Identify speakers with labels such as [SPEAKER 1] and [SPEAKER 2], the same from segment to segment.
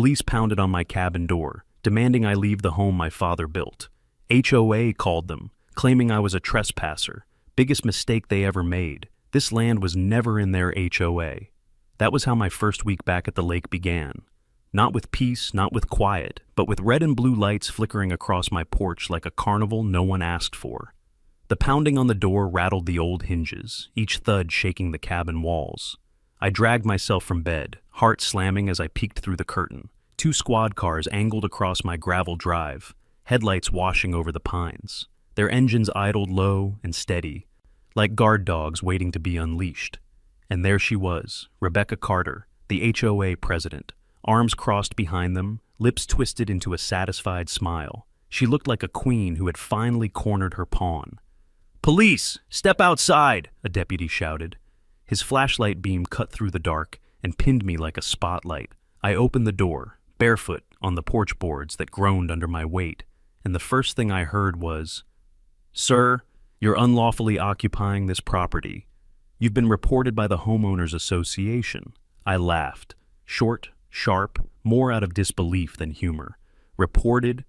[SPEAKER 1] Police pounded on my cabin door, demanding I leave the home my father built. HOA called them, claiming I was a trespasser. Biggest mistake they ever made. This land was never in their HOA. That was how my first week back at the lake began. Not with peace, not with quiet, but with red and blue lights flickering across my porch like a carnival no one asked for. The pounding on the door rattled the old hinges, each thud shaking the cabin walls. I dragged myself from bed, heart slamming as I peeked through the curtain. 2 squad cars angled across my gravel drive, headlights washing over the pines. Their engines idled low and steady, like guard dogs waiting to be unleashed. And there she was, Rebecca Carter, the HOA president, arms crossed behind them, lips twisted into a satisfied smile. She looked like a queen who had finally cornered her pawn. "Police! Step outside!" a deputy shouted. His flashlight beam cut through the dark and pinned me like a spotlight. I opened the door, barefoot on the porch boards that groaned under my weight, and the first thing I heard was, "Sir, you're unlawfully occupying this property. You've been reported by the Homeowners Association." I laughed, short, sharp, more out of disbelief than humor. Reported?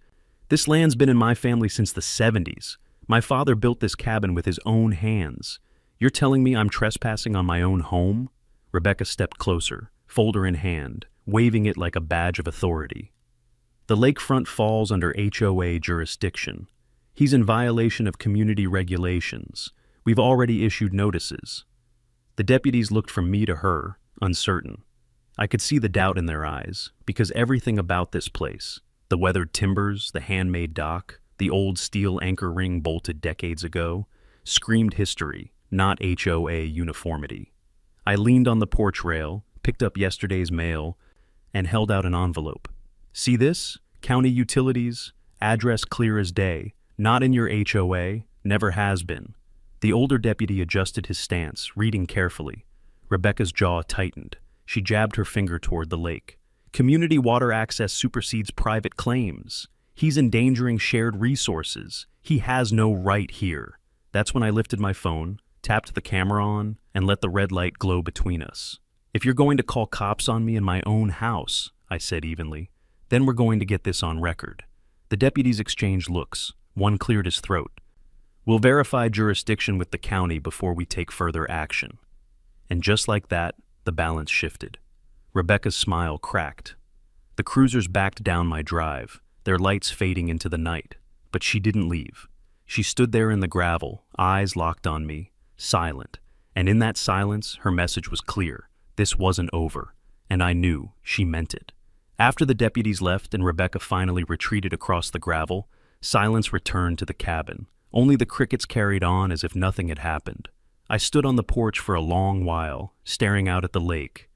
[SPEAKER 1] This land's been in my family since the 70s. My father built this cabin with his own hands. You're telling me I'm trespassing on my own home? Rebecca stepped closer, folder in hand, waving it like a badge of authority. The lakefront falls under HOA jurisdiction. He's in violation of community regulations. We've already issued notices. The deputies looked from me to her, uncertain. I could see the doubt in their eyes, because everything about this place, the weathered timbers, the handmade dock, the old steel anchor ring bolted decades ago, screamed history, not HOA uniformity. I leaned on the porch rail, picked up yesterday's mail, and held out an envelope. "See this? County utilities, address clear as day, not in your HOA, never has been." The older deputy adjusted his stance, reading carefully. Rebecca's jaw tightened. She jabbed her finger toward the lake. "Community water access supersedes private claims. He's endangering shared resources. He has no right here." That's when I lifted my phone, tapped the camera on, and let the red light glow between us. "If you're going to call cops on me in my own house," I said evenly, "then we're going to get this on record." The deputies exchanged looks. One cleared his throat. "We'll verify jurisdiction with the county before we take further action." And just like that, the balance shifted. Rebecca's smile cracked. The cruisers backed down my drive, their lights fading into the night, but she didn't leave. She stood there in the gravel, eyes locked on me, silent, and in that silence, her message was clear. This wasn't over, and I knew she meant it. After the deputies left and Rebecca finally retreated across the gravel, silence returned to the cabin. Only the crickets carried on as if nothing had happened. I stood on the porch for a long while, staring out at the lake,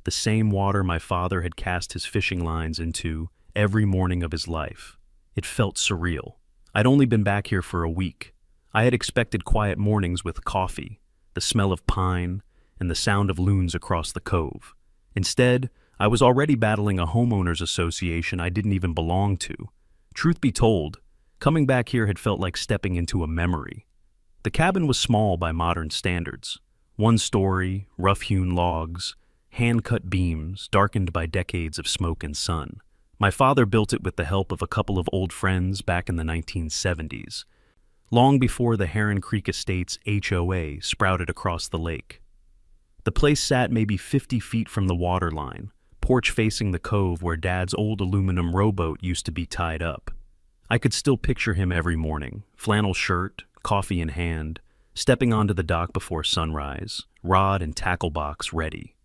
[SPEAKER 1] the same water my father had cast his fishing lines into every morning of his life. It felt surreal. I'd only been back here for a week. I had expected quiet mornings with coffee, the smell of pine, and the sound of loons across the cove. Instead, I was already battling a homeowners association I didn't even belong to. Truth be told, coming back here had felt like stepping into a memory. The cabin was small by modern standards. 1 story, rough-hewn logs, hand-cut beams darkened by decades of smoke and sun. My father built it with the help of a couple of old friends back in the 1970s, long before the Heron Creek Estates HOA sprouted across the lake. The place sat maybe 50 feet from the water line, porch facing the cove where Dad's old aluminum rowboat used to be tied up. I could still picture him every morning, flannel shirt, coffee in hand, stepping onto the dock before sunrise, rod and tackle box ready.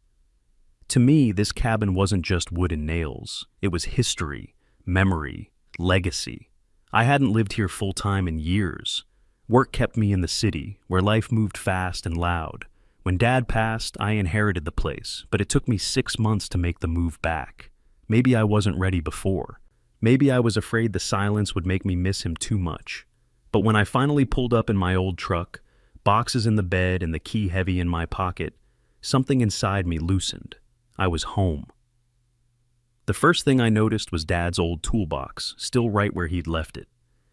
[SPEAKER 1] To me, this cabin wasn't just wood and nails. It was history, memory, legacy. I hadn't lived here full-time in years. Work kept me in the city, where life moved fast and loud. When Dad passed, I inherited the place, but it took me 6 months to make the move back. Maybe I wasn't ready before. Maybe I was afraid the silence would make me miss him too much. But when I finally pulled up in my old truck, boxes in the bed and the key heavy in my pocket, something inside me loosened. I was home. The first thing I noticed was Dad's old toolbox, still right where he'd left it,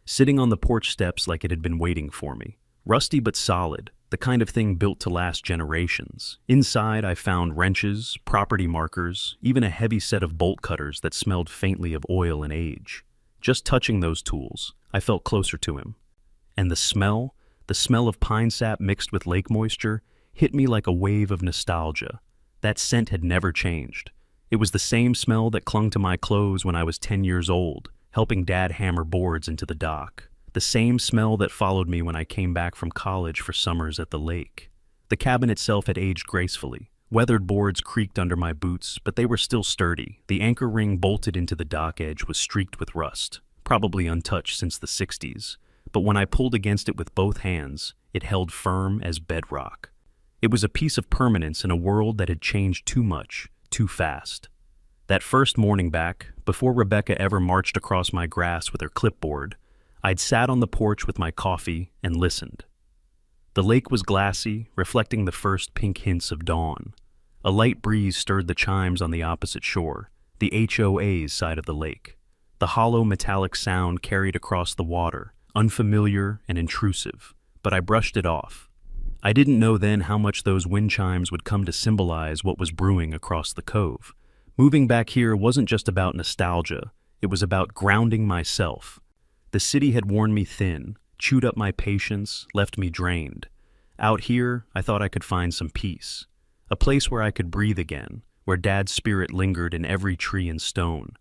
[SPEAKER 1] sitting on the porch steps like it had been waiting for me. Rusty but solid, the kind of thing built to last generations. Inside, I found wrenches, property markers, even a heavy set of bolt cutters that smelled faintly of oil and age. Just touching those tools, I felt closer to him. And the smell of pine sap mixed with lake moisture, hit me like a wave of nostalgia. That scent had never changed. It was the same smell that clung to my clothes when I was 10 years old, helping Dad hammer boards into the dock. The same smell that followed me when I came back from college for summers at the lake. The cabin itself had aged gracefully. Weathered boards creaked under my boots, but they were still sturdy. The anchor ring bolted into the dock edge was streaked with rust, probably untouched since the 60s. But when I pulled against it with both hands, it held firm as bedrock. It was a piece of permanence in a world that had changed too much, too fast. That first morning back, before Rebecca ever marched across my grass with her clipboard, I'd sat on the porch with my coffee and listened. The lake was glassy, reflecting the first pink hints of dawn. A light breeze stirred the chimes on the opposite shore, the HOA's side of the lake. The hollow metallic sound carried across the water, unfamiliar and intrusive, but I brushed it off. I didn't know then how much those wind chimes would come to symbolize what was brewing across the cove. Moving back here wasn't just about nostalgia, it was about grounding myself. The city had worn me thin, chewed up my patience, left me drained. Out here, I thought I could find some peace. A place where I could breathe again, where Dad's spirit lingered in every tree and stone.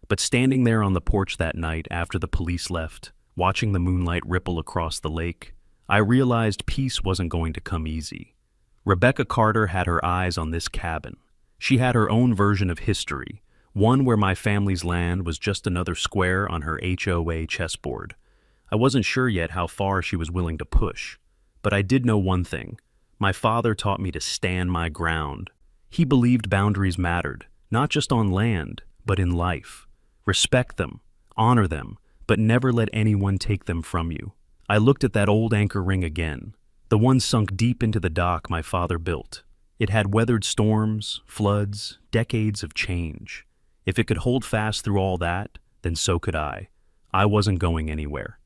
[SPEAKER 1] But standing there on the porch that night after the police left, watching the moonlight ripple across the lake, I realized peace wasn't going to come easy. Rebecca Carter had her eyes on this cabin. She had her own version of history, one where my family's land was just another square on her HOA chessboard. I wasn't sure yet how far she was willing to push, but I did know one thing. My father taught me to stand my ground. He believed boundaries mattered, not just on land, but in life. Respect them, honor them, but never let anyone take them from you. I looked at that old anchor ring again, the one sunk deep into the dock my father built. It had weathered storms, floods, decades of change. If it could hold fast through all that, then so could I. I wasn't going anywhere.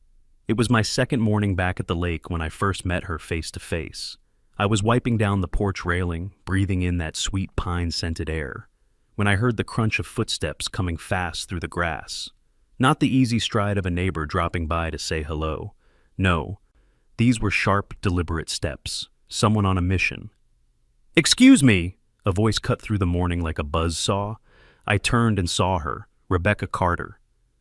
[SPEAKER 1] It was my second morning back at the lake when I first met her face to face. I was wiping down the porch railing, breathing in that sweet pine-scented air, when I heard the crunch of footsteps coming fast through the grass. Not the easy stride of a neighbor dropping by to say hello. No, these were sharp, deliberate steps. Someone on a mission. "Excuse me!" A voice cut through the morning like a buzzsaw. I turned and saw her, Rebecca Carter.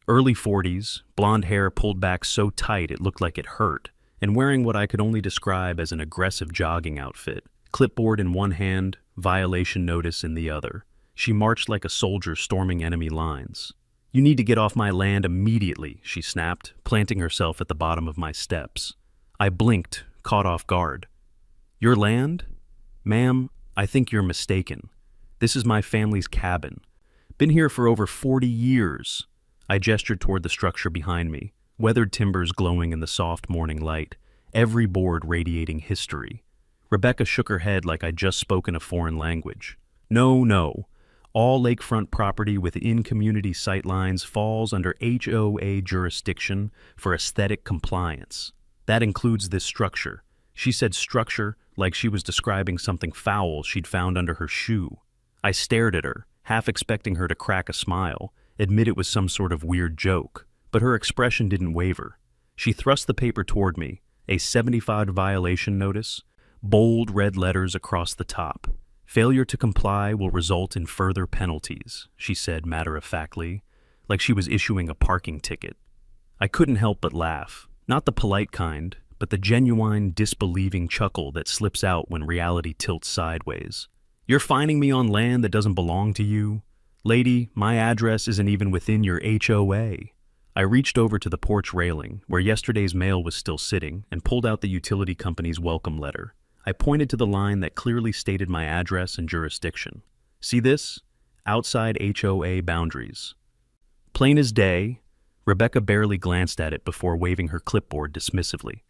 [SPEAKER 1] Early 40s, blonde hair pulled back so tight it looked like it hurt, and wearing what I could only describe as an aggressive jogging outfit. Clipboard in one hand, violation notice in the other. She marched like a soldier storming enemy lines. "You need to get off my land immediately," she snapped, planting herself at the bottom of my steps. I blinked, caught off guard. "Your land? Ma'am, I think you're mistaken. This is my family's cabin. Been here for over 40 years. I gestured toward the structure behind me, weathered timbers glowing in the soft morning light, every board radiating history. Rebecca shook her head like I'd just spoken a foreign language. No. All lakefront property within community sightlines falls under HOA jurisdiction for aesthetic compliance. That includes this structure. She said structure like she was describing something foul she'd found under her shoe. I stared at her, half expecting her to crack a smile, admit it was some sort of weird joke, but her expression didn't waver. She thrust the paper toward me, a 75 violation notice, bold red letters across the top. "Failure to comply will result in further penalties," she said matter-of-factly, like she was issuing a parking ticket. I couldn't help but laugh, not the polite kind, but the genuine, disbelieving chuckle that slips out when reality tilts sideways. "You're fining me on land that doesn't belong to you? Lady, my address isn't even within your HOA. I reached over to the porch railing, where yesterday's mail was still sitting, and pulled out the utility company's welcome letter. I pointed to the line that clearly stated my address and jurisdiction. "See this? Outside HOA boundaries." Plain as day, Rebecca barely glanced at it before waving her clipboard dismissively.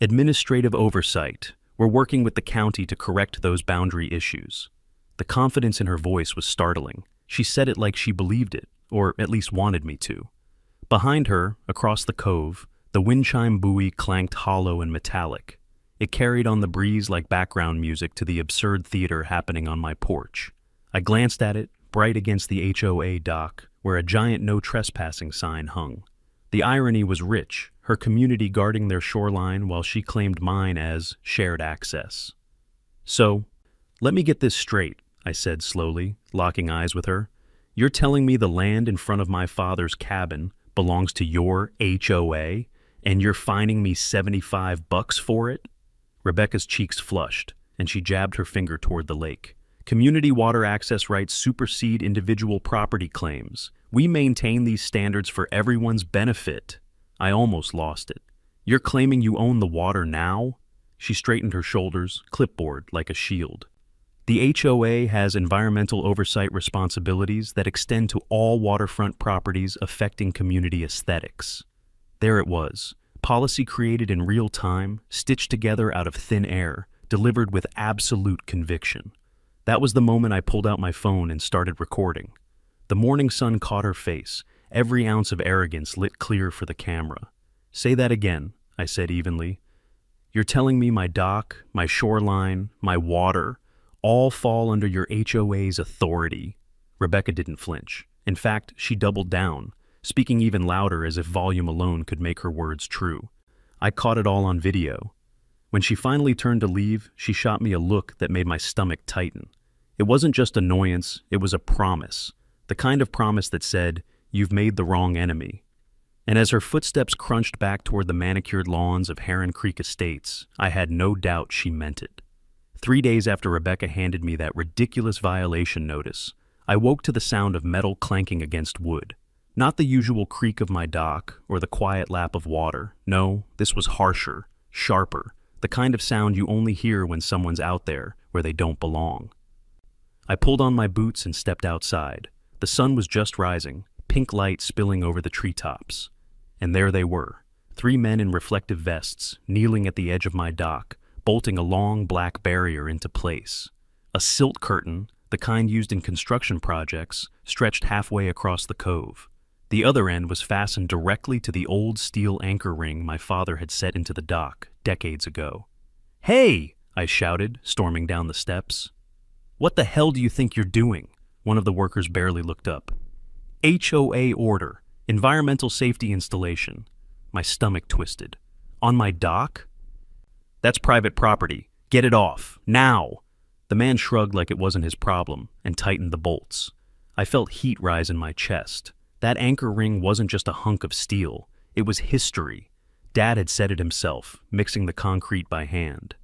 [SPEAKER 1] "Administrative oversight. We're working with the county to correct those boundary issues." The confidence in her voice was startling. She said it like she believed it, or at least wanted me to. Behind her, across the cove, the wind chime buoy clanked hollow and metallic. It carried on the breeze like background music to the absurd theater happening on my porch. I glanced at it, bright against the HOA dock, where a giant no trespassing sign hung. The irony was rich, her community guarding their shoreline while she claimed mine as shared access. So, let me get this straight, I said slowly, locking eyes with her. You're telling me the land in front of my father's cabin belongs to your HOA, and you're fining me $75 for it? Rebecca's cheeks flushed, and she jabbed her finger toward the lake. Community water access rights supersede individual property claims. We maintain these standards for everyone's benefit. I almost lost it. You're claiming you own the water now? She straightened her shoulders, clipboard like a shield. The HOA has environmental oversight responsibilities that extend to all waterfront properties affecting community aesthetics. There it was, policy created in real time, stitched together out of thin air, delivered with absolute conviction. That was the moment I pulled out my phone and started recording. The morning sun caught her face, every ounce of arrogance lit clear for the camera. Say that again, I said evenly. You're telling me my dock, my shoreline, my water, all fall under your HOA's authority? Rebecca didn't flinch. In fact, she doubled down, speaking even louder as if volume alone could make her words true. I caught it all on video. When she finally turned to leave, she shot me a look that made my stomach tighten. It wasn't just annoyance, it was a promise. The kind of promise that said, "You've made the wrong enemy." And as her footsteps crunched back toward the manicured lawns of Heron Creek Estates, I had no doubt she meant it. 3 days after Rebecca handed me that ridiculous violation notice, I woke to the sound of metal clanking against wood. Not the usual creak of my dock or the quiet lap of water. No, this was harsher, sharper, the kind of sound you only hear when someone's out there where they don't belong. I pulled on my boots and stepped outside. The sun was just rising, pink light spilling over the treetops. And there they were, 3 men in reflective vests, kneeling at the edge of my dock, bolting a long black barrier into place. A silt curtain, the kind used in construction projects, stretched halfway across the cove. The other end was fastened directly to the old steel anchor ring my father had set into the dock decades ago. "Hey!" I shouted, storming down the steps. "What the hell do you think you're doing?" One of the workers barely looked up. "HOA order. Environmental safety installation." My stomach twisted. "On my dock?" "That's private property. Get it off. Now!" The man shrugged like it wasn't his problem and tightened the bolts. I felt heat rise in my chest. That anchor ring wasn't just a hunk of steel. It was history. Dad had said it himself, mixing the concrete by hand.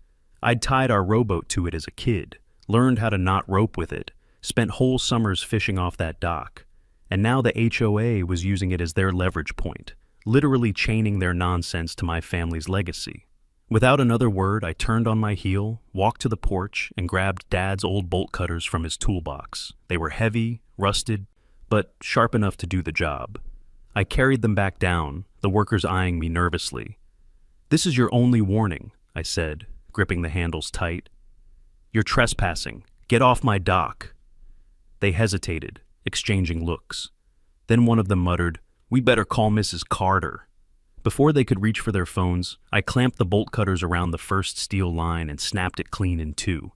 [SPEAKER 1] I'd tied our rowboat to it as a kid, learned how to knot rope with it, spent whole summers fishing off that dock. And now the HOA was using it as their leverage point, literally chaining their nonsense to my family's legacy. Without another word, I turned on my heel, walked to the porch, and grabbed Dad's old bolt cutters from his toolbox. They were heavy, rusted, but sharp enough to do the job. I carried them back down, the workers eyeing me nervously. "This is your only warning," I said, gripping the handles tight. "You're trespassing. Get off my dock." They hesitated, exchanging looks. Then one of them muttered, "We better call Mrs. Carter." Before they could reach for their phones, I clamped the bolt cutters around the first steel line and snapped it clean in two.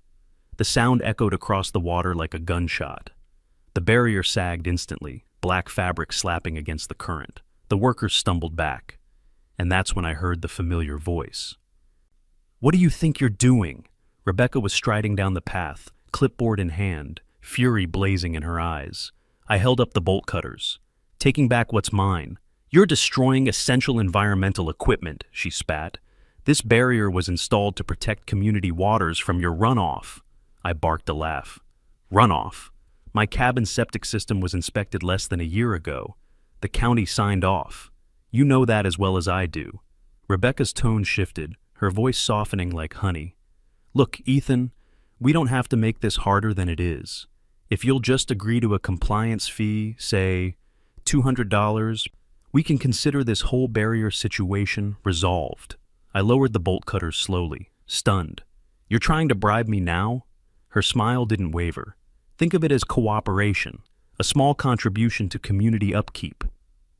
[SPEAKER 1] The sound echoed across the water like a gunshot. The barrier sagged instantly, black fabric slapping against the current. The workers stumbled back. And that's when I heard the familiar voice. "What do you think you're doing?" Rebecca was striding down the path, clipboard in hand, fury blazing in her eyes. I held up the bolt cutters. "Taking back what's mine. You're destroying essential environmental equipment," she spat. "This barrier was installed to protect community waters from your runoff." I barked a laugh. "Runoff? My cabin septic system was inspected less than a year ago. The county signed off. You know that as well as I do." Rebecca's tone shifted, her voice softening like honey. "Look, Ethan, we don't have to make this harder than it is. If you'll just agree to a compliance fee, say $200, we can consider this whole barrier situation resolved." I lowered the bolt cutters slowly, stunned. "You're trying to bribe me now?" Her smile didn't waver. "Think of it as cooperation, a small contribution to community upkeep."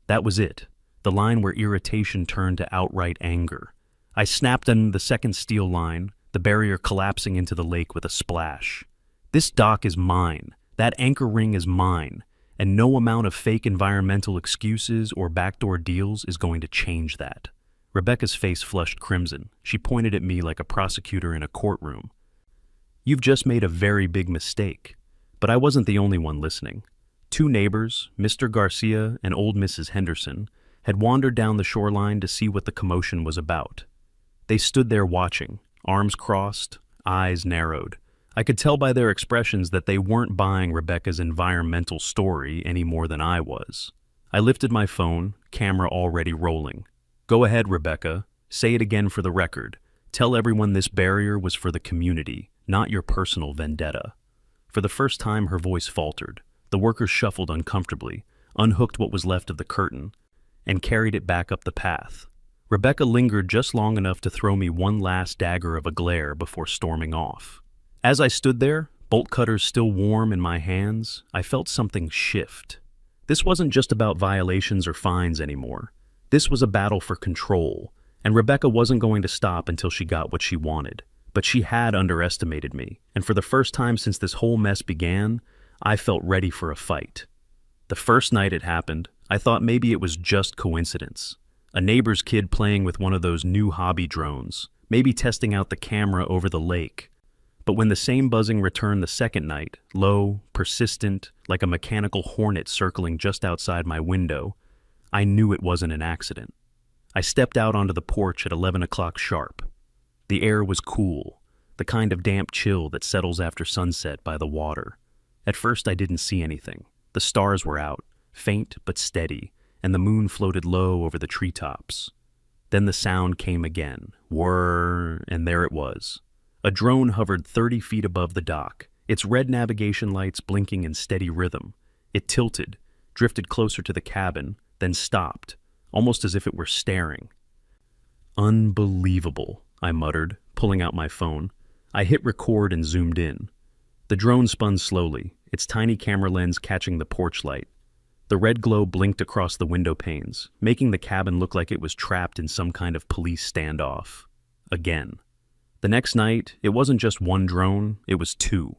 [SPEAKER 1] That was it, the line where irritation turned to outright anger. I snapped on the second steel line, the barrier collapsing into the lake with a splash. This dock is mine. That anchor ring is mine. And no amount of fake environmental excuses or backdoor deals is going to change that. Rebecca's face flushed crimson. She pointed at me like a prosecutor in a courtroom. You've just made a very big mistake. But I wasn't the only one listening. Two neighbors, Mr. Garcia and old Mrs. Henderson, had wandered down the shoreline to see what the commotion was about. They stood there watching, arms crossed, eyes narrowed. I could tell by their expressions that they weren't buying Rebecca's environmental story any more than I was. I lifted my phone, camera already rolling. Go ahead, Rebecca. Say it again for the record. Tell everyone this barrier was for the community, not your personal vendetta. For the first time, her voice faltered. The workers shuffled uncomfortably, unhooked what was left of the curtain, and carried it back up the path. Rebecca lingered just long enough to throw me one last dagger of a glare before storming off. As I stood there, bolt cutters still warm in my hands, I felt something shift. This wasn't just about violations or fines anymore. This was a battle for control, and Rebecca wasn't going to stop until she got what she wanted. But she had underestimated me, and for the first time since this whole mess began, I felt ready for a fight. The first night it happened, I thought maybe it was just coincidence. A neighbor's kid playing with one of those new hobby drones, maybe testing out the camera over the lake. But when the same buzzing returned the second night, low, persistent, like a mechanical hornet circling just outside my window, I knew it wasn't an accident. I stepped out onto the porch at 11 o'clock sharp. The air was cool, the kind of damp chill that settles after sunset by the water. At first I didn't see anything. The stars were out, faint but steady, and the moon floated low over the treetops. Then the sound came again, whirr, and there it was. A drone hovered 30 feet above the dock, its red navigation lights blinking in steady rhythm. It tilted, drifted closer to the cabin, then stopped, almost as if it were staring. Unbelievable, I muttered, pulling out my phone. I hit record and zoomed in. The drone spun slowly, its tiny camera lens catching the porch light. The red glow blinked across the window panes, making the cabin look like it was trapped in some kind of police standoff. Again. The next night, it wasn't just one drone, it was two.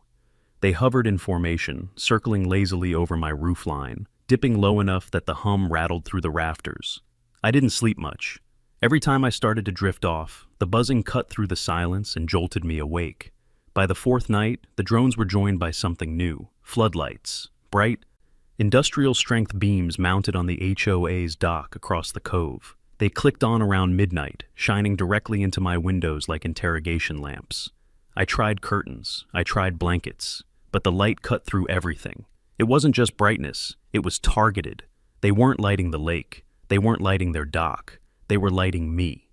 [SPEAKER 1] They hovered in formation, circling lazily over my roofline, dipping low enough that the hum rattled through the rafters. I didn't sleep much. Every time I started to drift off, the buzzing cut through the silence and jolted me awake. By the fourth night, the drones were joined by something new, floodlights, bright, industrial-strength beams mounted on the HOA's dock across the cove. They clicked on around midnight, shining directly into my windows like interrogation lamps. I tried curtains, I tried blankets, but the light cut through everything. It wasn't just brightness, it was targeted. They weren't lighting the lake, they weren't lighting their dock, they were lighting me.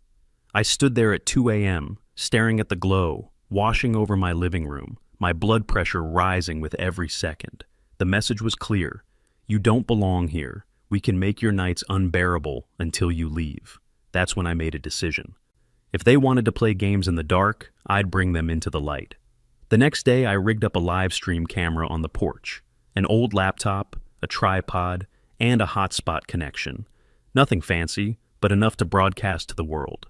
[SPEAKER 1] I stood there at 2 a.m., staring at the glow, washing over my living room, my blood pressure rising with every second. The message was clear. You don't belong here. We can make your nights unbearable until you leave. That's when I made a decision. If they wanted to play games in the dark, I'd bring them into the light. The next day, I rigged up a live stream camera on the porch, an old laptop, a tripod, and a hotspot connection. Nothing fancy, but enough to broadcast to the world.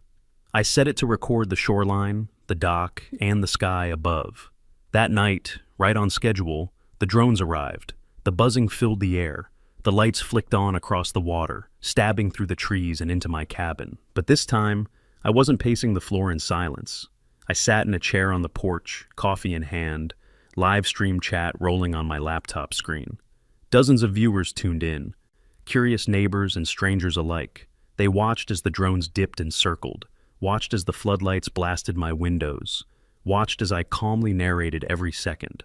[SPEAKER 1] I set it to record the shoreline, the dock, and the sky above. That night, right on schedule, the drones arrived. The buzzing filled the air. The lights flicked on across the water, stabbing through the trees and into my cabin. But this time, I wasn't pacing the floor in silence. I sat in a chair on the porch, coffee in hand, live stream chat rolling on my laptop screen. Dozens of viewers tuned in, curious neighbors and strangers alike. They watched as the drones dipped and circled, watched as the floodlights blasted my windows, watched as I calmly narrated every second.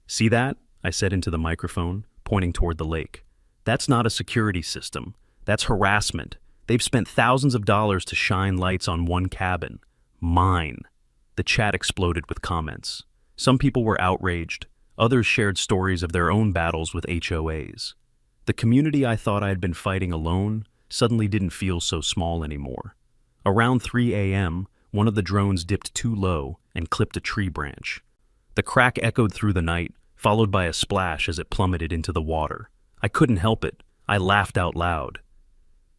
[SPEAKER 1] See that? I said into the microphone, pointing toward the lake. That's not a security system. That's harassment. They've spent thousands of dollars to shine lights on one cabin. Mine. The chat exploded with comments. Some people were outraged. Others shared stories of their own battles with HOAs. The community I thought I had been fighting alone suddenly didn't feel so small anymore. Around 3 a.m., one of the drones dipped too low and clipped a tree branch. The crack echoed through the night, followed by a splash as it plummeted into the water. I couldn't help it. I laughed out loud.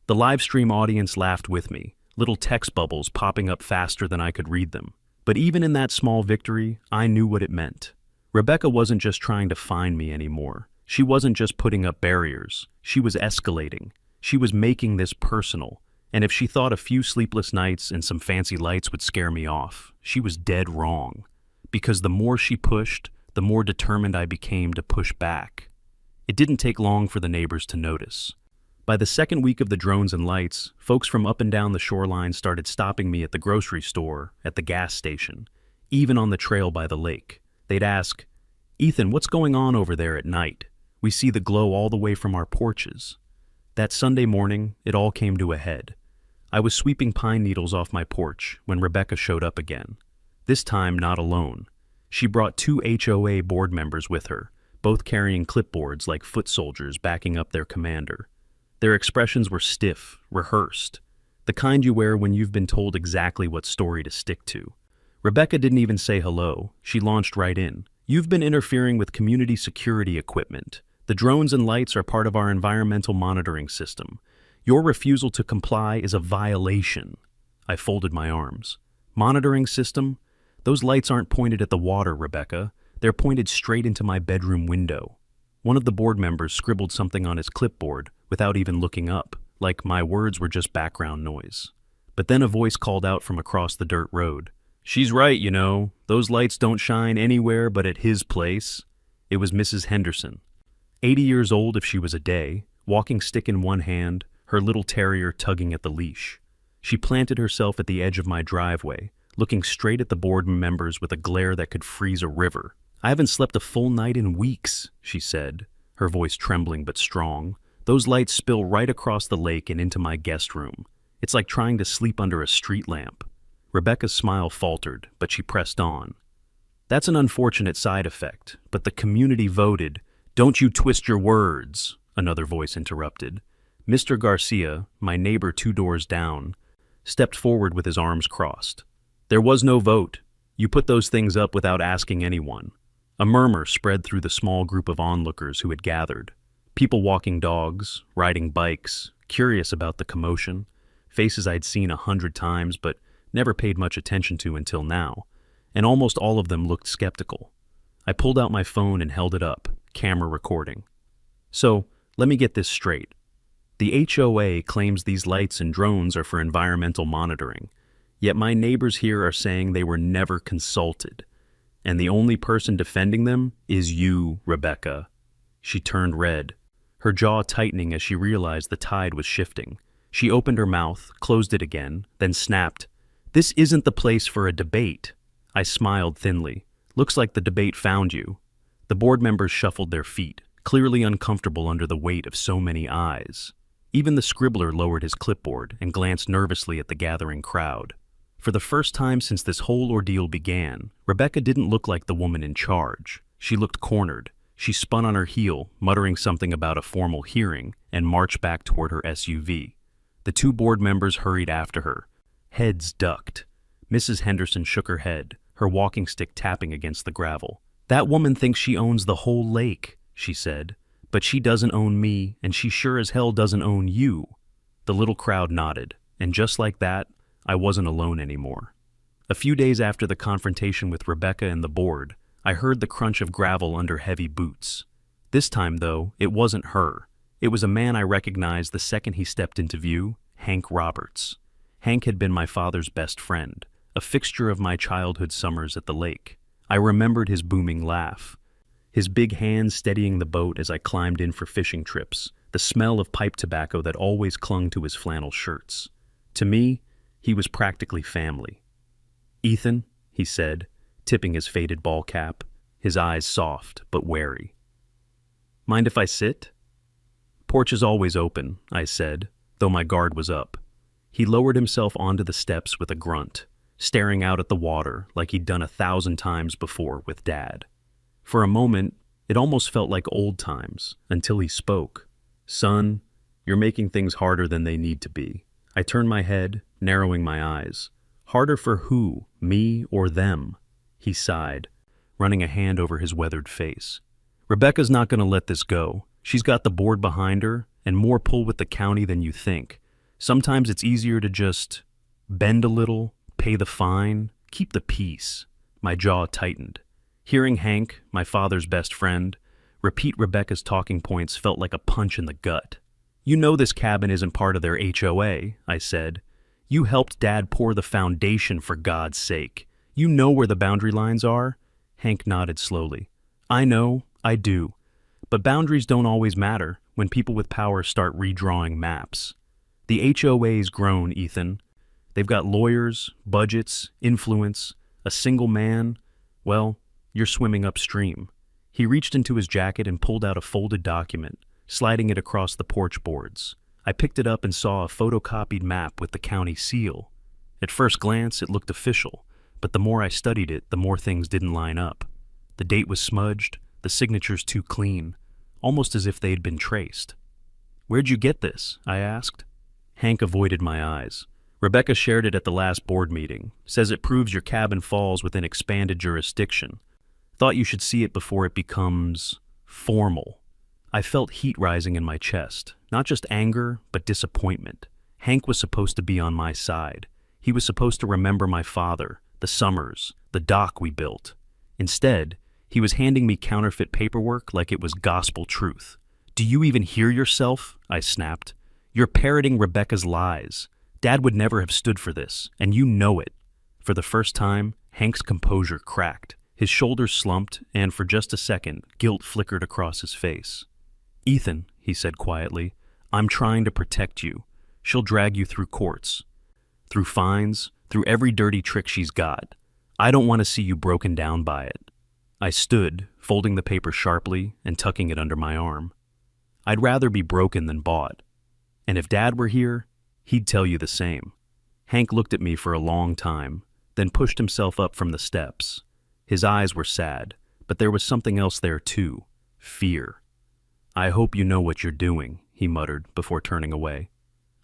[SPEAKER 1] The live stream audience laughed with me, little text bubbles popping up faster than I could read them. But even in that small victory, I knew what it meant. Rebecca wasn't just trying to find me anymore. She wasn't just putting up barriers. She was escalating. She was making this personal. And if she thought a few sleepless nights and some fancy lights would scare me off, she was dead wrong. Because the more she pushed, the more determined I became to push back. It didn't take long for the neighbors to notice. By the second week of the drones and lights, folks from up and down the shoreline started stopping me at the grocery store, at the gas station, even on the trail by the lake. They'd ask, "Ethan, what's going on over there at night? We see the glow all the way from our porches." That Sunday morning, it all came to a head. I was sweeping pine needles off my porch when Rebecca showed up again. This time, not alone. She brought 2 HOA board members with her, both carrying clipboards like foot soldiers backing up their commander. Their expressions were stiff, rehearsed, the kind you wear when you've been told exactly what story to stick to. Rebecca didn't even say hello. She launched right in. "You've been interfering with community security equipment. The drones and lights are part of our environmental monitoring system. Your refusal to comply is a violation." I folded my arms. "Monitoring system? Those lights aren't pointed at the water, Rebecca. They're pointed straight into my bedroom window." One of the board members scribbled something on his clipboard without even looking up, like my words were just background noise. But then a voice called out from across the dirt road. "She's right, you know. Those lights don't shine anywhere but at his place." It was Mrs. Henderson. 80 years old if she was a day, walking stick in one hand, her little terrier tugging at the leash. She planted herself at the edge of my driveway, looking straight at the board members with a glare that could freeze a river. "I haven't slept a full night in weeks," she said, her voice trembling but strong. "Those lights spill right across the lake and into my guest room. It's like trying to sleep under a street lamp." Rebecca's smile faltered, but she pressed on. "That's an unfortunate side effect, but the community voted." "Don't you twist your words," another voice interrupted. Mr. Garcia, my neighbor 2 doors down, stepped forward with his arms crossed. "There was no vote. You put those things up without asking anyone." A murmur spread through the small group of onlookers who had gathered. People walking dogs, riding bikes, curious about the commotion, faces I'd seen 100 times but never paid much attention to until now, and almost all of them looked skeptical. I pulled out my phone and held it up, camera recording. "So, let me get this straight. The HOA claims these lights and drones are for environmental monitoring, yet my neighbors here are saying they were never consulted. And the only person defending them is you, Rebecca." She turned red, her jaw tightening as she realized the tide was shifting. She opened her mouth, closed it again, then snapped, "This isn't the place for a debate." I smiled thinly. "Looks like the debate found you." The board members shuffled their feet, clearly uncomfortable under the weight of so many eyes. Even the scribbler lowered his clipboard and glanced nervously at the gathering crowd. For the first time since this whole ordeal began, Rebecca didn't look like the woman in charge. She looked cornered. She spun on her heel, muttering something about a formal hearing, and marched back toward her SUV. The 2 board members hurried after her. Heads ducked. Mrs. Henderson shook her head, her walking stick tapping against the gravel. "That woman thinks she owns the whole lake," she said. "But she doesn't own me, and she sure as hell doesn't own you." The little crowd nodded, and just like that, I wasn't alone anymore. A few days after the confrontation with Rebecca and the board, I heard the crunch of gravel under heavy boots. This time, though, it wasn't her. It was a man I recognized the second he stepped into view, Hank Roberts. Hank had been my father's best friend, a fixture of my childhood summers at the lake. I remembered his booming laugh, his big hands steadying the boat as I climbed in for fishing trips, the smell of pipe tobacco that always clung to his flannel shirts. To me, he was practically family. "Ethan," he said, tipping his faded ball cap, his eyes soft but wary. "Mind if I sit?" "Porch is always open," I said, though my guard was up. He lowered himself onto the steps with a grunt, staring out at the water like he'd done 1,000 times before with Dad. For a moment, it almost felt like old times, until he spoke. "Son, you're making things harder than they need to be." I turned my head, narrowing my eyes. "Harder for who, me or them?" He sighed, running a hand over his weathered face. "Rebecca's not going to let this go. She's got the board behind her and more pull with the county than you think. Sometimes it's easier to just Bend a little, pay the fine, keep the peace. My jaw tightened. Hearing Hank, my father's best friend, repeat Rebecca's talking points felt like a punch in the gut. You know this cabin isn't part of their HOA, I said. You helped Dad pour the foundation, for God's sake. You know where the boundary lines are? Hank nodded slowly. I know, I do. But boundaries don't always matter when people with power start redrawing maps. The HOA's grown, Ethan. They've got lawyers, budgets, influence, a single man. Well, you're swimming upstream. He reached into his jacket and pulled out a folded document, sliding it across the porch boards. I picked it up and saw a photocopied map with the county seal. At first glance, it looked official, but the more I studied it, the more things didn't line up. The date was smudged, the signatures too clean, almost as if they had been traced. Where'd you get this? I asked. Hank avoided my eyes. Rebecca shared it at the last board meeting, says it proves your cabin falls within expanded jurisdiction. Thought you should see it before it becomes formal. I felt heat rising in my chest, not just anger, but disappointment. Hank was supposed to be on my side. He was supposed to remember my father, the summers, the dock we built. Instead, he was handing me counterfeit paperwork like it was gospel truth. Do you even hear yourself? I snapped. You're parroting Rebecca's lies. Dad would never have stood for this, and you know it. For the first time, Hank's composure cracked. His shoulders slumped, and for just a second, guilt flickered across his face. Ethan, he said quietly, I'm trying to protect you. She'll drag you through courts, through fines, through every dirty trick she's got. I don't want to see you broken down by it. I stood, folding the paper sharply and tucking it under my arm. I'd rather be broken than bought. And if Dad were here, he'd tell you the same. Hank looked at me for a long time, then pushed himself up from the steps. His eyes were sad, but there was something else there too, fear. I hope you know what you're doing, he muttered before turning away.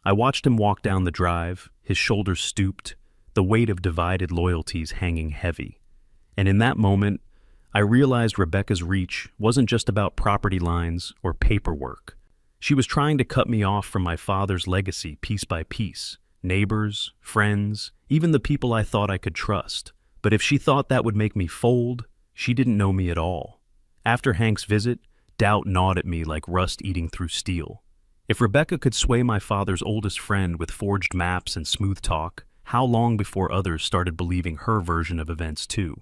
[SPEAKER 1] I watched him walk down the drive, his shoulders stooped, the weight of divided loyalties hanging heavy. And in that moment, I realized Rebecca's reach wasn't just about property lines or paperwork. She was trying to cut me off from my father's legacy piece by piece, neighbors, friends, even the people I thought I could trust. But if she thought that would make me fold, she didn't know me at all. After Hank's visit, doubt gnawed at me like rust eating through steel. If Rebecca could sway my father's oldest friend with forged maps and smooth talk, how long before others started believing her version of events too?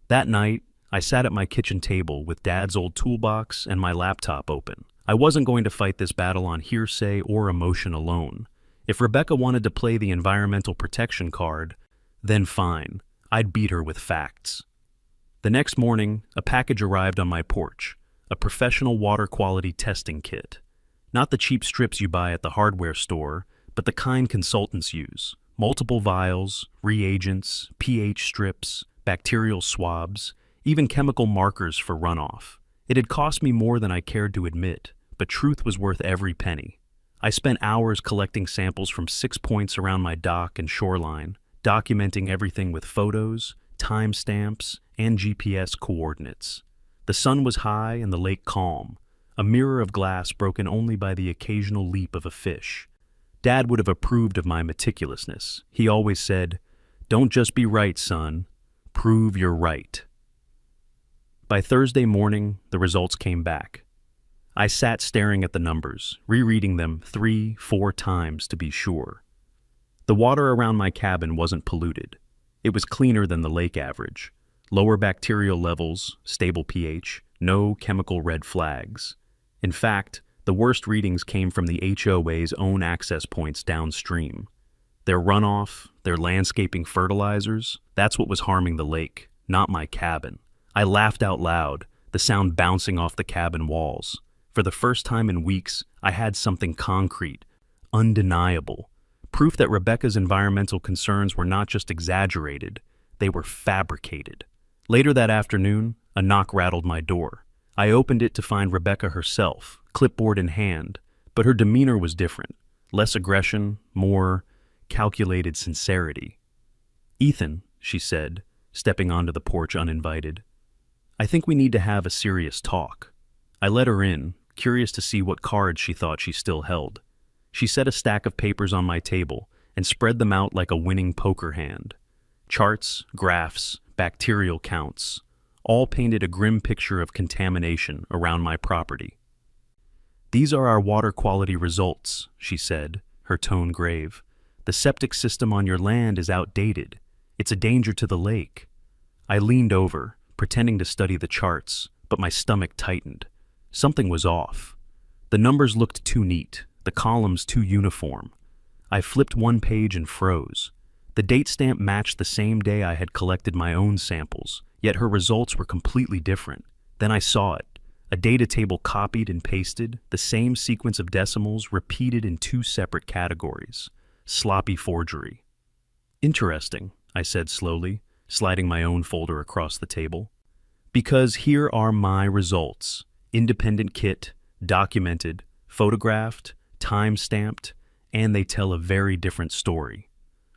[SPEAKER 1] That night, I sat at my kitchen table with Dad's old toolbox and my laptop open. I wasn't going to fight this battle on hearsay or emotion alone. If Rebecca wanted to play the environmental protection card, then fine, I'd beat her with facts. The next morning, a package arrived on my porch, a professional water quality testing kit. Not the cheap strips you buy at the hardware store, but the kind consultants use. Multiple vials, reagents, pH strips, bacterial swabs, even chemical markers for runoff. It had cost me more than I cared to admit, but truth was worth every penny. I spent hours collecting samples from 6 points around my dock and shoreline, documenting everything with photos, timestamps, and GPS coordinates. The sun was high and the lake calm, a mirror of glass broken only by the occasional leap of a fish. Dad would have approved of my meticulousness. He always said, "Don't just be right, son. Prove you're right." By Thursday morning, the results came back. I sat staring at the numbers, rereading them 3-4 times to be sure. The water around my cabin wasn't polluted. It was cleaner than the lake average. Lower bacterial levels, stable pH, no chemical red flags. In fact, the worst readings came from the HOA's own access points downstream. Their runoff, their landscaping fertilizers, that's what was harming the lake, not my cabin. I laughed out loud, the sound bouncing off the cabin walls. For the first time in weeks, I had something concrete, undeniable. Proof that Rebecca's environmental concerns were not just exaggerated, they were fabricated. Later that afternoon, a knock rattled my door. I opened it to find Rebecca herself, clipboard in hand, but her demeanor was different. Less aggression, more calculated sincerity. "Ethan," she said, stepping onto the porch uninvited, "I think we need to have a serious talk." I let her in, curious to see what cards she thought she still held. She set a stack of papers on my table, and spread them out like a winning poker hand. Charts, graphs, bacterial counts, all painted a grim picture of contamination around my property. "These are our water quality results," she said, her tone grave. "The septic system on your land is outdated. It's a danger to the lake." I leaned over, pretending to study the charts, but my stomach tightened. Something was off. The numbers looked too neat, the columns too uniform. I flipped one page and froze. The date stamp matched the same day I had collected my own samples, yet her results were completely different. Then I saw it. A data table copied and pasted, the same sequence of decimals repeated in two separate categories. Sloppy forgery. "Interesting," I said slowly, sliding my own folder across the table. "Because here are my results. Independent kit, documented, photographed, time-stamped, and they tell a very different story."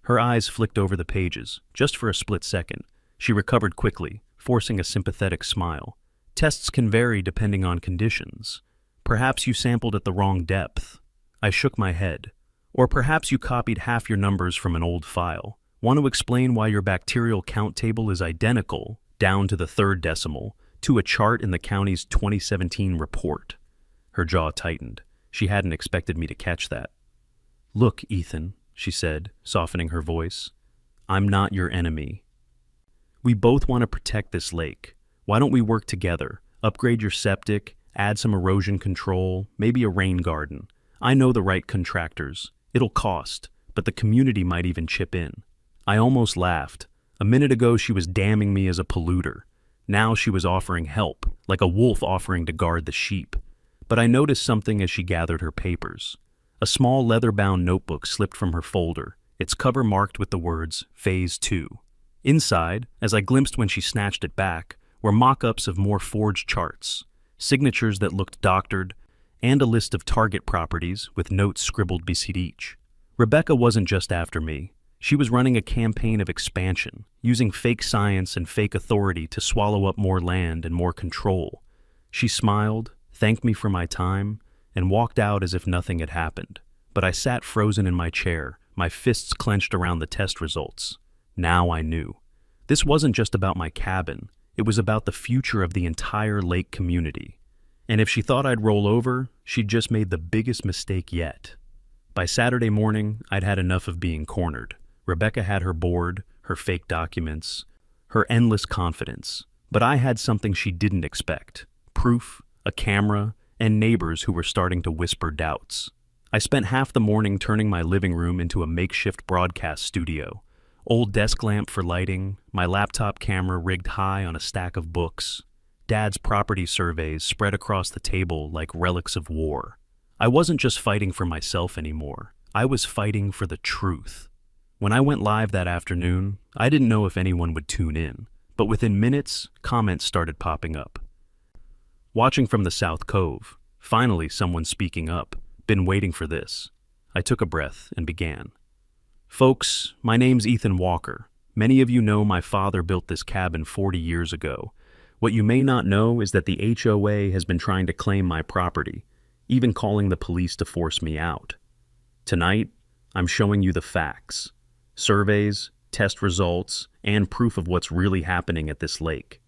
[SPEAKER 1] Her eyes flicked over the pages, just for a split second. She recovered quickly, forcing a sympathetic smile. "Tests can vary depending on conditions. Perhaps you sampled at the wrong depth." I shook my head. "Or perhaps you copied half your numbers from an old file. Want to explain why your bacterial count table is identical, down to the third decimal, to a chart in the county's 2017 report?" Her jaw tightened. She hadn't expected me to catch that. "Look, Ethan," she said, softening her voice, "I'm not your enemy. We both want to protect this lake. Why don't we work together? Upgrade your septic, add some erosion control, maybe a rain garden. I know the right contractors. It'll cost, but the community might even chip in." I almost laughed. A minute ago she was damning me as a polluter. Now she was offering help, like a wolf offering to guard the sheep. But I noticed something as she gathered her papers. A small leather-bound notebook slipped from her folder, its cover marked with the words, Phase 2. Inside, as I glimpsed when she snatched it back, were mock-ups of more forged charts, signatures that looked doctored, and a list of target properties with notes scribbled beside each. Rebecca wasn't just after me. She was running a campaign of expansion, using fake science and fake authority to swallow up more land and more control. She smiled, thanked me for my time, and walked out as if nothing had happened. But I sat frozen in my chair, my fists clenched around the test results. Now I knew. This wasn't just about my cabin. It was about the future of the entire lake community. And if she thought I'd roll over, she'd just made the biggest mistake yet. By Saturday morning, I'd had enough of being cornered. Rebecca had her board, her fake documents, her endless confidence. But I had something she didn't expect. Proof, a camera, and neighbors who were starting to whisper doubts. I spent half the morning turning my living room into a makeshift broadcast studio. Old desk lamp for lighting, my laptop camera rigged high on a stack of books. Dad's property surveys spread across the table like relics of war. I wasn't just fighting for myself anymore. I was fighting for the truth. When I went live that afternoon, I didn't know if anyone would tune in, but within minutes, comments started popping up. Watching from the South Cove, finally someone speaking up. Been waiting for this. I took a breath and began. "Folks, my name's Ethan Walker. Many of you know my father built this cabin 40 years ago. What you may not know is that the HOA has been trying to claim my property, even calling the police to force me out. Tonight, I'm showing you the facts. Surveys, test results, and proof of what's really happening at this lake."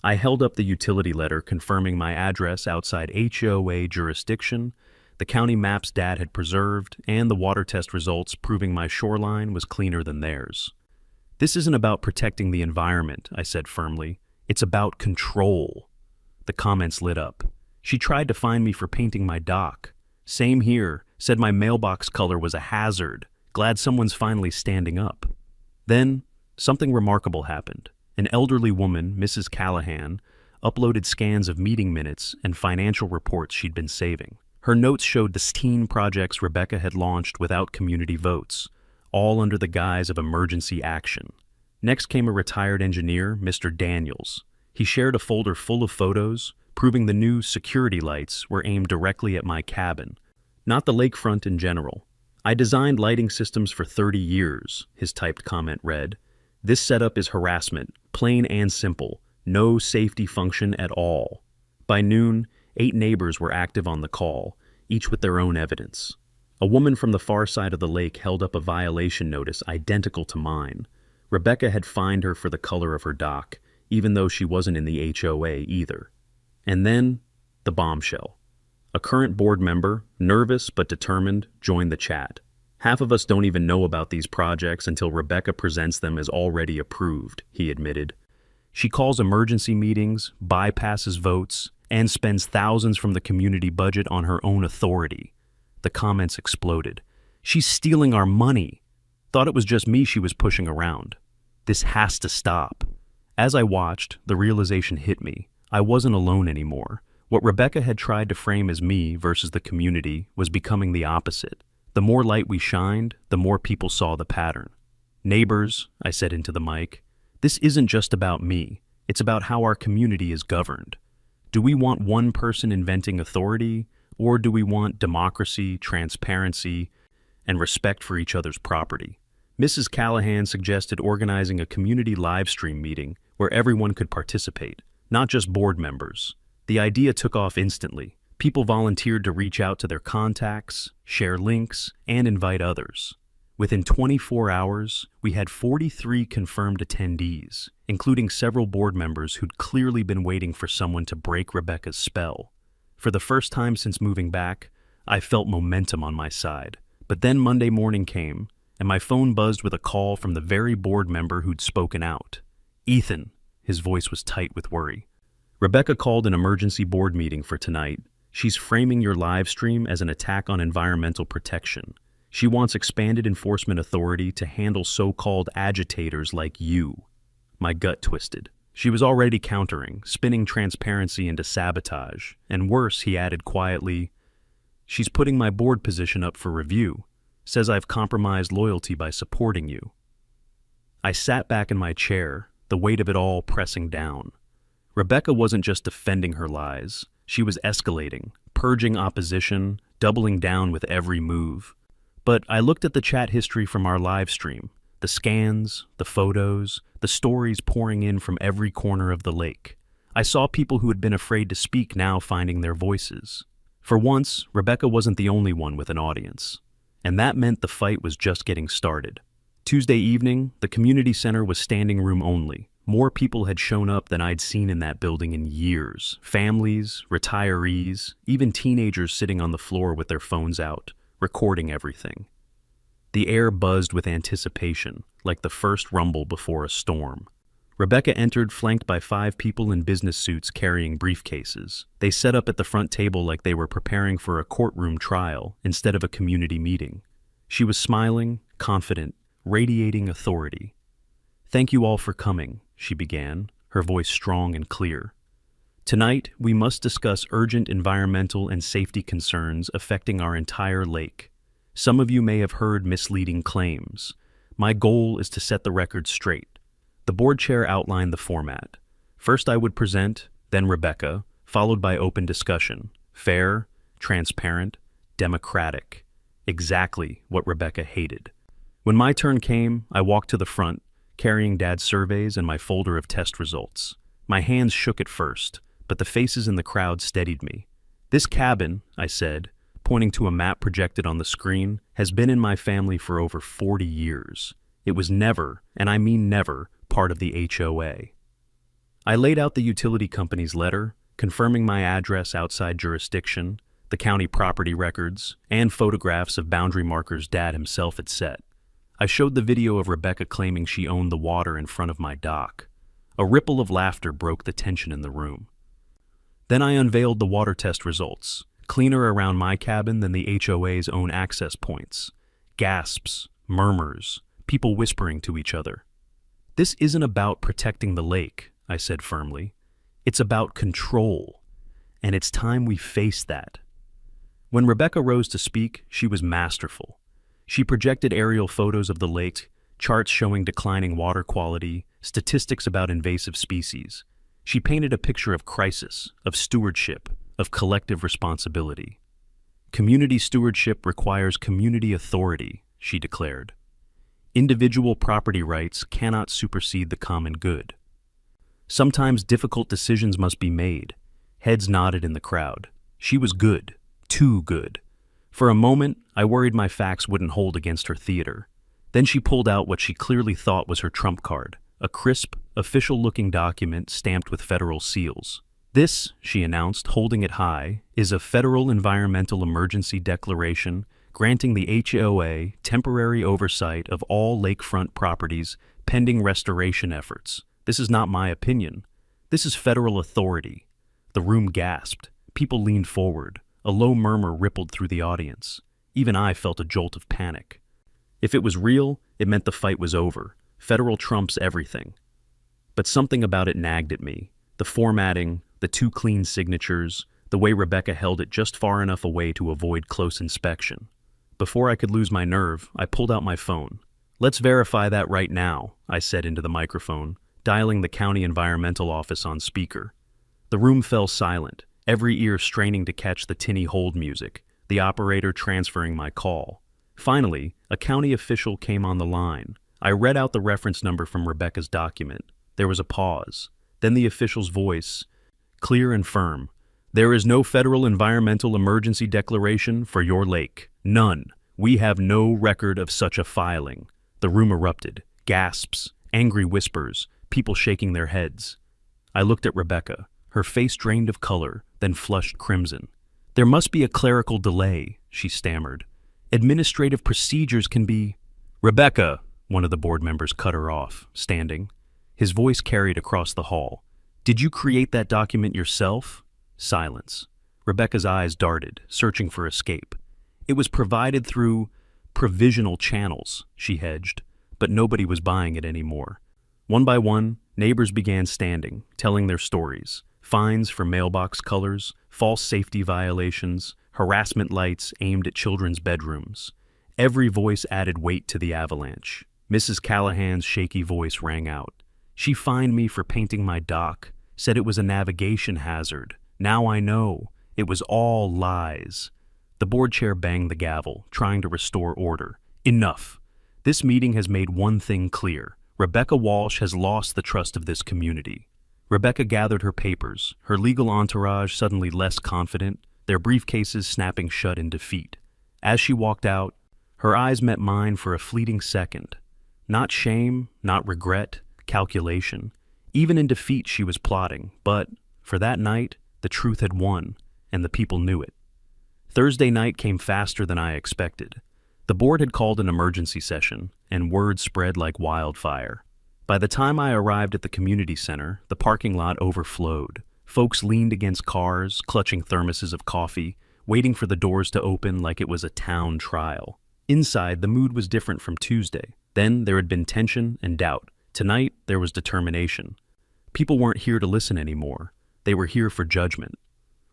[SPEAKER 1] I held up the utility letter confirming my address outside HOA jurisdiction, the county maps Dad had preserved, and the water test results proving my shoreline was cleaner than theirs. "This isn't about protecting the environment," I said firmly. "It's about control." The comments lit up. "She tried to find me for painting my dock. Same here, said my mailbox color was a hazard. Glad someone's finally standing up." Then, something remarkable happened. An elderly woman, Mrs. Callahan, uploaded scans of meeting minutes and financial reports she'd been saving. Her notes showed the 16 projects Rebecca had launched without community votes, all under the guise of emergency action. Next came a retired engineer, Mr. Daniels. He shared a folder full of photos, proving the new security lights were aimed directly at my cabin, not the lakefront in general. "I designed lighting systems for 30 years, his typed comment read. "This setup is harassment, plain and simple, no safety function at all." By noon, 8 neighbors were active on the call, each with their own evidence. A woman from the far side of the lake held up a violation notice identical to mine. Rebecca had fined her for the color of her dock, even though she wasn't in the HOA either. And then, the bombshell. A current board member, nervous but determined, joined the chat. Half of us don't even know about these projects until Rebecca presents them as already approved, he admitted. She calls emergency meetings, bypasses votes, and spends thousands from the community budget on her own authority. The comments exploded. She's stealing our money. Thought it was just me she was pushing around. This has to stop. As I watched, the realization hit me. I wasn't alone anymore. What Rebecca had tried to frame as me versus the community was becoming the opposite. The more light we shined, the more people saw the pattern. Neighbors, I said into the mic, this isn't just about me. It's about how our community is governed. Do we want one person inventing authority, or do we want democracy, transparency, and respect for each other's property? Mrs. Callahan suggested organizing a community live stream meeting where everyone could participate, not just board members. The idea took off instantly. People volunteered to reach out to their contacts, share links, and invite others. Within 24 hours, we had 43 confirmed attendees, including several board members who'd clearly been waiting for someone to break Rebecca's spell. For the first time since moving back, I felt momentum on my side. But then Monday morning came, and my phone buzzed with a call from the very board member who'd spoken out. Ethan, his voice was tight with worry. Rebecca called an emergency board meeting for tonight. She's framing your live stream as an attack on environmental protection. She wants expanded enforcement authority to handle so-called agitators like you. My gut twisted. She was already countering, spinning transparency into sabotage. And worse, he added quietly, she's putting my board position up for review. Says I've compromised loyalty by supporting you. I sat back in my chair, the weight of it all pressing down. Rebecca wasn't just defending her lies. She was escalating, purging opposition, doubling down with every move. But I looked at the chat history from our live stream, the scans, the photos, the stories pouring in from every corner of the lake. I saw people who had been afraid to speak now finding their voices. For once, Rebecca wasn't the only one with an audience. And that meant the fight was just getting started. Tuesday evening, the community center was standing room only. More people had shown up than I'd seen in that building in years. Families, retirees, even teenagers sitting on the floor with their phones out, recording everything. The air buzzed with anticipation, like the first rumble before a storm. Rebecca entered flanked by 5 people in business suits carrying briefcases. They set up at the front table like they were preparing for a courtroom trial instead of a community meeting. She was smiling, confident, radiating authority. Thank you all for coming, she began, her voice strong and clear. Tonight, we must discuss urgent environmental and safety concerns affecting our entire lake. Some of you may have heard misleading claims. My goal is to set the record straight. The board chair outlined the format. First I would present, then Rebecca, followed by open discussion. Fair, transparent, democratic. Exactly what Rebecca hated. When my turn came, I walked to the front, carrying Dad's surveys and my folder of test results. My hands shook at first, but the faces in the crowd steadied me. This cabin, I said, pointing to a map projected on the screen, has been in my family for over 40 years. It was never, and I mean never, part of the HOA. I laid out the utility company's letter, confirming my address outside jurisdiction, the county property records, and photographs of boundary markers Dad himself had set. I showed the video of Rebecca claiming she owned the water in front of my dock. A ripple of laughter broke the tension in the room. Then I unveiled the water test results, cleaner around my cabin than the HOA's own access points. Gasps, murmurs, people whispering to each other. This isn't about protecting the lake, I said firmly. It's about control, and it's time we face that. When Rebecca rose to speak, she was masterful. She projected aerial photos of the lake, charts showing declining water quality, statistics about invasive species. She painted a picture of crisis, of stewardship, of collective responsibility. Community stewardship requires community authority, she declared. Individual property rights cannot supersede the common good. Sometimes difficult decisions must be made. Heads nodded in the crowd. She was good, too good. For a moment, I worried my facts wouldn't hold against her theater. Then she pulled out what she clearly thought was her trump card, a crisp, official-looking document stamped with federal seals. This, she announced, holding it high, is a federal environmental emergency declaration granting the HOA temporary oversight of all lakefront properties pending restoration efforts. This is not my opinion. This is federal authority. The room gasped. People leaned forward. A low murmur rippled through the audience. Even I felt a jolt of panic. If it was real, it meant the fight was over. Federal trumps everything. But something about it nagged at me. The formatting, the two clean signatures, the way Rebecca held it just far enough away to avoid close inspection. Before I could lose my nerve, I pulled out my phone. "Let's verify that right now," I said into the microphone, dialing the county environmental office on speaker. The room fell silent, every ear straining to catch the tinny hold music, the operator transferring my call. Finally, a county official came on the line. I read out the reference number from Rebecca's document. There was a pause. Then the official's voice, clear and firm. "There is no federal environmental emergency declaration for your lake. None. We have no record of such a filing." The room erupted. Gasps, angry whispers, people shaking their heads. I looked at Rebecca. Her face drained of color, then flushed crimson. "There must be a clerical delay," she stammered. "Administrative procedures can be—" "Rebecca," one of the board members cut her off, standing. His voice carried across the hall. "Did you create that document yourself?" Silence. Rebecca's eyes darted, searching for escape. "It was provided through provisional channels," she hedged, but nobody was buying it anymore. One by one, neighbors began standing, telling their stories. Fines for mailbox colors, false safety violations, harassment lights aimed at children's bedrooms. Every voice added weight to the avalanche. Mrs. Callahan's shaky voice rang out. "She fined me for painting my dock, said it was a navigation hazard. Now I know. It was all lies." The board chair banged the gavel, trying to restore order. "Enough. This meeting has made one thing clear. Rebecca Walsh has lost the trust of this community." Rebecca gathered her papers, her legal entourage suddenly less confident, their briefcases snapping shut in defeat. As she walked out, her eyes met mine for a fleeting second. Not shame, not regret, calculation. Even in defeat she was plotting, but, for that night, the truth had won, and the people knew it. Thursday night came faster than I expected. The board had called an emergency session, and word spread like wildfire. By the time I arrived at the community center, the parking lot overflowed. Folks leaned against cars, clutching thermoses of coffee, waiting for the doors to open like it was a town trial. Inside, the mood was different from Tuesday. Then there had been tension and doubt. Tonight, there was determination. People weren't here to listen anymore. They were here for judgment.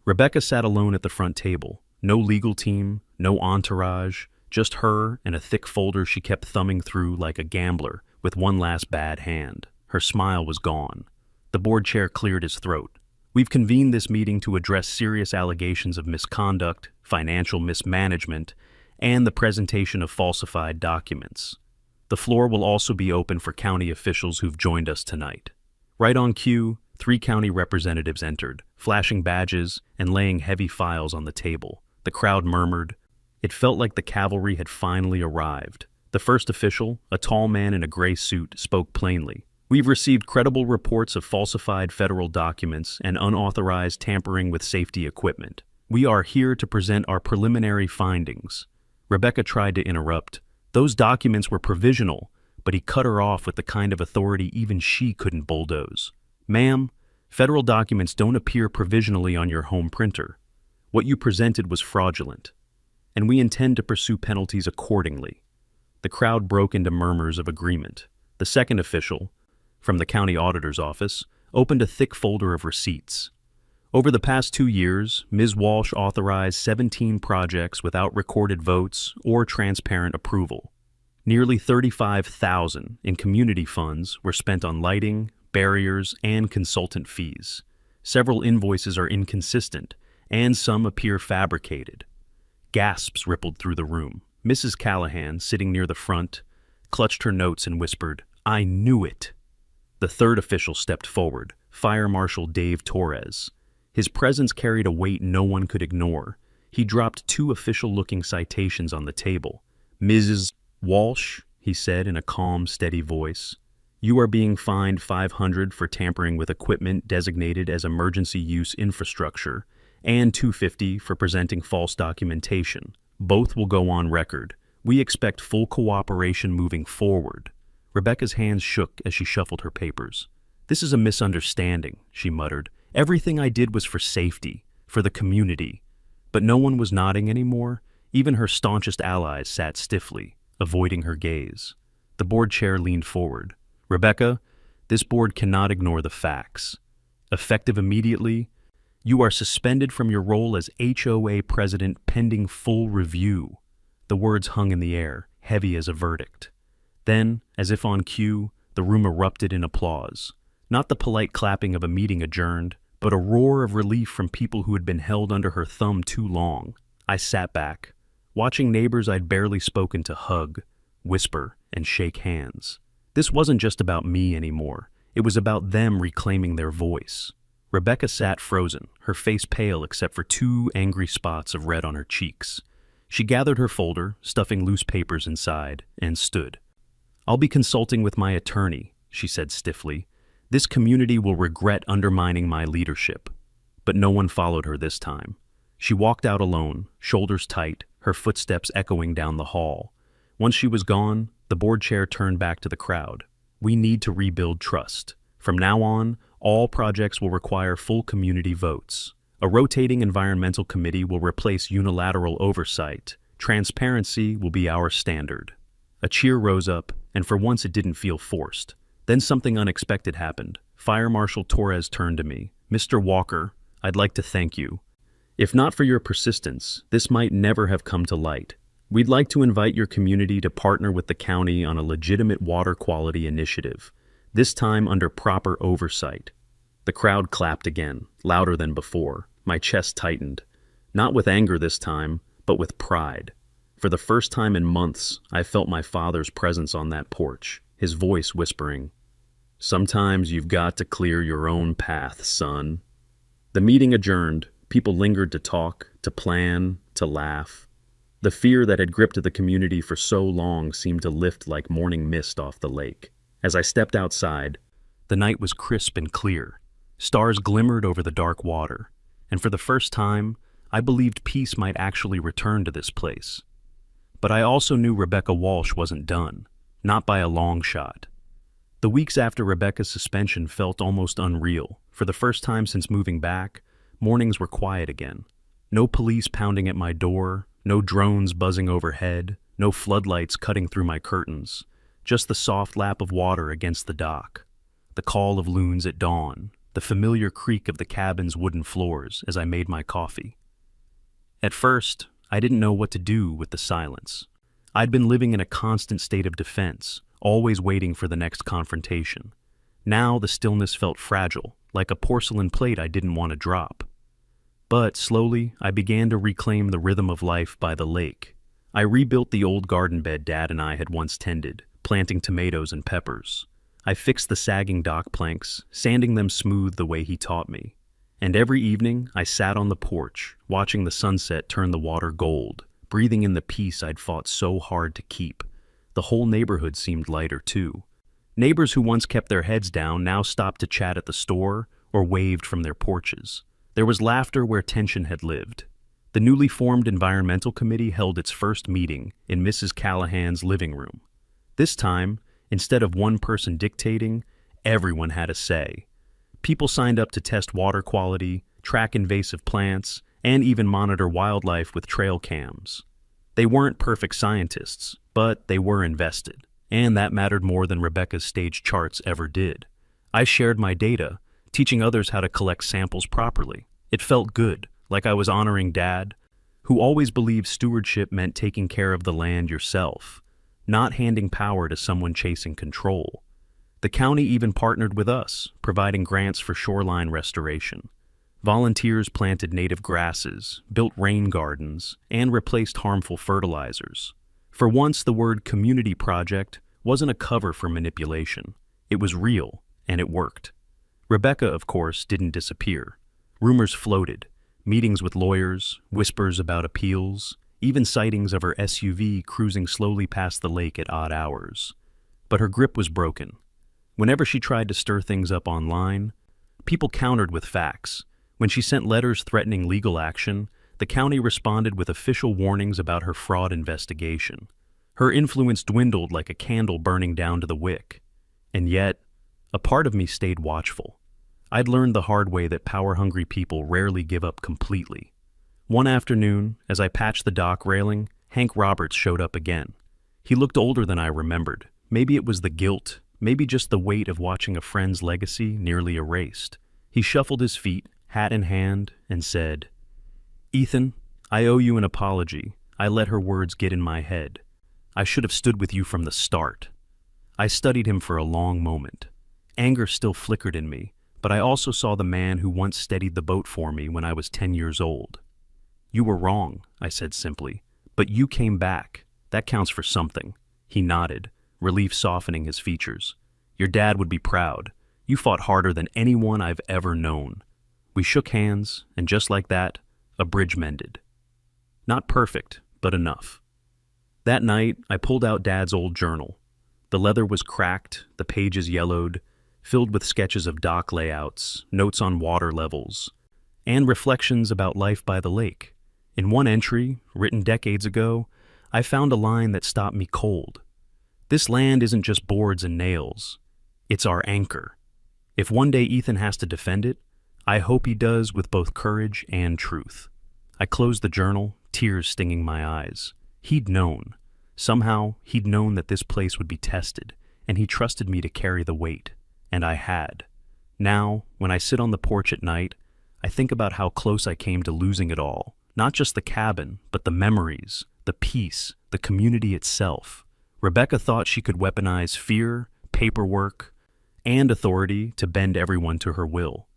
[SPEAKER 1] Rebecca sat alone at the front table. No legal team, no entourage, just her and a thick folder she kept thumbing through like a gambler with one last bad hand. Her smile was gone. The board chair cleared his throat. "We've convened this meeting to address serious allegations of misconduct, financial mismanagement, and the presentation of falsified documents. The floor will also be open for county officials who've joined us tonight." Right on cue, 3 county representatives entered, flashing badges and laying heavy files on the table. The crowd murmured. It felt like the cavalry had finally arrived. The first official, a tall man in a gray suit, spoke plainly. "We've received credible reports of falsified federal documents and unauthorized tampering with safety equipment. We are here to present our preliminary findings." Rebecca tried to interrupt. Those documents were provisional, but he cut her off with the kind of authority even she couldn't bulldoze. "Ma'am, federal documents don't appear provisionally on your home printer. What you presented was fraudulent, and we intend to pursue penalties accordingly." The crowd broke into murmurs of agreement. The second official, from the county auditor's office, opened a thick folder of receipts. Over the past 2 years, Ms. Walsh authorized 17 projects without recorded votes or transparent approval. Nearly $35,000 in community funds were spent on lighting, barriers, and consultant fees. Several invoices are inconsistent, and some appear fabricated. Gasps rippled through the room. Mrs. Callahan, sitting near the front, clutched her notes and whispered, "I knew it." The third official stepped forward, Fire Marshal Dave Torres. His presence carried a weight no one could ignore. He dropped two official-looking citations on the table. "Mrs. Walsh," he said in a calm, steady voice, "you are being fined $500 for tampering with equipment designated as emergency use infrastructure, and $250 for presenting false documentation. Both will go on record. We expect full cooperation moving forward." Rebecca's hands shook as she shuffled her papers. "This is a misunderstanding," she muttered. "Everything I did was for safety, for the community." But no one was nodding anymore. Even her staunchest allies sat stiffly, avoiding her gaze. The board chair leaned forward. "Rebecca, this board cannot ignore the facts. Effective immediately, you are suspended from your role as HOA president pending full review." The words hung in the air, heavy as a verdict. Then, as if on cue, the room erupted in applause. Not the polite clapping of a meeting adjourned, but a roar of relief from people who had been held under her thumb too long. I sat back, watching neighbors I'd barely spoken to hug, whisper, and shake hands. This wasn't just about me anymore. It was about them reclaiming their voice. Rebecca sat frozen, her face pale except for two angry spots of red on her cheeks. She gathered her folder, stuffing loose papers inside, and stood. "I'll be consulting with my attorney," she said stiffly. "This community will regret undermining my leadership." But no one followed her this time. She walked out alone, shoulders tight, her footsteps echoing down the hall. Once she was gone, the board chair turned back to the crowd. "We need to rebuild trust. From now on, all projects will require full community votes. A rotating environmental committee will replace unilateral oversight. Transparency will be our standard." A cheer rose up, and for once it didn't feel forced. Then something unexpected happened. Fire Marshal Torres turned to me. "Mr. Walker, I'd like to thank you. If not for your persistence, this might never have come to light. We'd like to invite your community to partner with the county on a legitimate water quality initiative, this time under proper oversight." The crowd clapped again, louder than before. My chest tightened. Not with anger this time, but with pride. For the first time in months, I felt my father's presence on that porch, his voice whispering, "Sometimes you've got to clear your own path, son." The meeting adjourned. People lingered to talk, to plan, to laugh. The fear that had gripped the community for so long seemed to lift like morning mist off the lake. As I stepped outside, the night was crisp and clear. Stars glimmered over the dark water, and for the first time, I believed peace might actually return to this place. But I also knew Rebecca Walsh wasn't done, not by a long shot. The weeks after Rebecca's suspension felt almost unreal. For the first time since moving back, mornings were quiet again. No police pounding at my door, no drones buzzing overhead, no floodlights cutting through my curtains, just the soft lap of water against the dock, the call of loons at dawn, the familiar creak of the cabin's wooden floors as I made my coffee. At first, I didn't know what to do with the silence. I'd been living in a constant state of defense, always waiting for the next confrontation. Now the stillness felt fragile, like a porcelain plate I didn't want to drop. But slowly, I began to reclaim the rhythm of life by the lake. I rebuilt the old garden bed Dad and I had once tended, planting tomatoes and peppers. I fixed the sagging dock planks, sanding them smooth the way he taught me. And every evening, I sat on the porch, watching the sunset turn the water gold, breathing in the peace I'd fought so hard to keep. The whole neighborhood seemed lighter, too. Neighbors who once kept their heads down now stopped to chat at the store or waved from their porches. There was laughter where tension had lived. The newly formed environmental committee held its first meeting in Mrs. Callahan's living room. This time, instead of one person dictating, everyone had a say. People signed up to test water quality, track invasive plants, and even monitor wildlife with trail cams. They weren't perfect scientists, but they were invested, and that mattered more than Rebecca's stage charts ever did. I shared my data, teaching others how to collect samples properly. It felt good, like I was honoring Dad, who always believed stewardship meant taking care of the land yourself, not handing power to someone chasing control. The county even partnered with us, providing grants for shoreline restoration. Volunteers planted native grasses, built rain gardens, and replaced harmful fertilizers. For once, the word community project wasn't a cover for manipulation. It was real, and it worked. Rebecca, of course, didn't disappear. Rumors floated. Meetings with lawyers, whispers about appeals, even sightings of her SUV cruising slowly past the lake at odd hours. But her grip was broken. Whenever she tried to stir things up online, people countered with facts. When she sent letters threatening legal action, the county responded with official warnings about her fraud investigation. Her influence dwindled like a candle burning down to the wick. And yet, a part of me stayed watchful. I'd learned the hard way that power-hungry people rarely give up completely. One afternoon, as I patched the dock railing, Hank Roberts showed up again. He looked older than I remembered. Maybe it was the guilt, maybe just the weight of watching a friend's legacy nearly erased. He shuffled his feet, hat in hand, and said, "Ethan, I owe you an apology. I let her words get in my head. I should have stood with you from the start." I studied him for a long moment. Anger still flickered in me, but I also saw the man who once steadied the boat for me when I was 10 years old. "You were wrong," I said simply, "but you came back. That counts for something." He nodded, relief softening his features. "Your dad would be proud. You fought harder than anyone I've ever known." We shook hands, and just like that, a bridge mended. Not perfect, but enough. That night, I pulled out Dad's old journal. The leather was cracked, the pages yellowed, filled with sketches of dock layouts, notes on water levels, and reflections about life by the lake. In one entry, written decades ago, I found a line that stopped me cold. "This land isn't just boards and nails. It's our anchor. If one day Ethan has to defend it, I hope he does with both courage and truth." I closed the journal, tears stinging my eyes. He'd known. Somehow, he'd known that this place would be tested, and he trusted me to carry the weight. And I had. Now, when I sit on the porch at night, I think about how close I came to losing it all. Not just the cabin, but the memories, the peace, the community itself. Rebecca thought she could weaponize fear, paperwork, and authority to bend everyone to her will.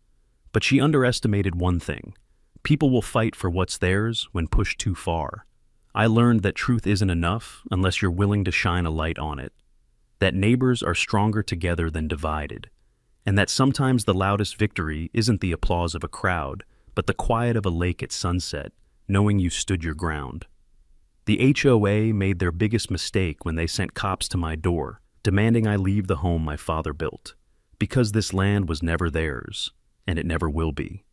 [SPEAKER 1] But she underestimated one thing. People will fight for what's theirs when pushed too far. I learned that truth isn't enough unless you're willing to shine a light on it. That neighbors are stronger together than divided. And that sometimes the loudest victory isn't the applause of a crowd, but the quiet of a lake at sunset, knowing you stood your ground. The HOA made their biggest mistake when they sent cops to my door, demanding I leave the home my father built, because this land was never theirs, and it never will be.